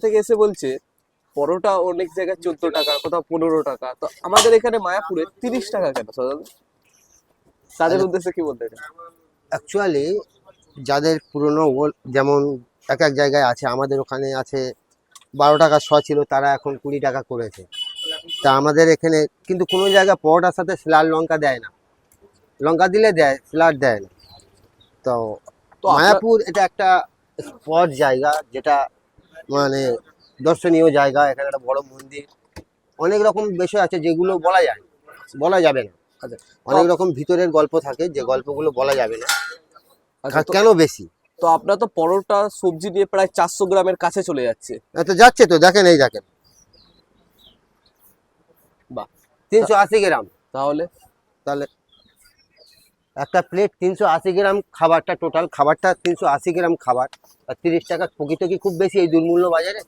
থেকে এসে বলছে পরোটা অনেক জায়গায় 14 টাকা, কোথাও 15 টাকা, তো আমাদের এখানে মায়াপুরে 30 টাকা কেন দাদা? তাদের আরে উদ্দেশ্যে কি বলতে চান? অ্যাকচুয়ালি যাদের পুরনো যেমন এক এক জায়গায় আছে, আমাদের ওখানে আছে 12 টাকা শ ছিল, তারা এখন 20 টাকা করেছে। তা আমাদের এখানে কিন্তু কোনো জায়গায় পরোটার সাথে স্যালাড লঙ্কা দেয় না, লঙ্কা দিলে দেয়, স্যালাড দেয় না। তো তো আপনার মায়াপুর এটা একটা স্পট জায়গা, যেটা মানে দর্শনীয় জায়গা। এখানে একটা বড় মন্দির, অনেক রকম বিষয় আছে যেগুলো বলা যাবে না। আচ্ছা, তো অনেক রকম ভিতরের গল্প থাকে, যে গল্পগুলো বলা যাবে না। আচ্ছা তো কেন বেশি তো আপনার তো পরোটা সবজি দিয়ে প্রায় 400 গ্রামের কাছে চলে যাচ্ছে। এত যাচ্ছে, তো দেখেন, এই দেখেন বাহ। তা- 380 গ্রাম। তাহলে তাহলে একটা প্লেট 380 গ্রাম, খাবারটা টোটাল খাবারটা 380 গ্রাম খাবার, আর 30 টাকা প্রকৃত কি খুব বেশি এই দুর্মূল্য বাজারে?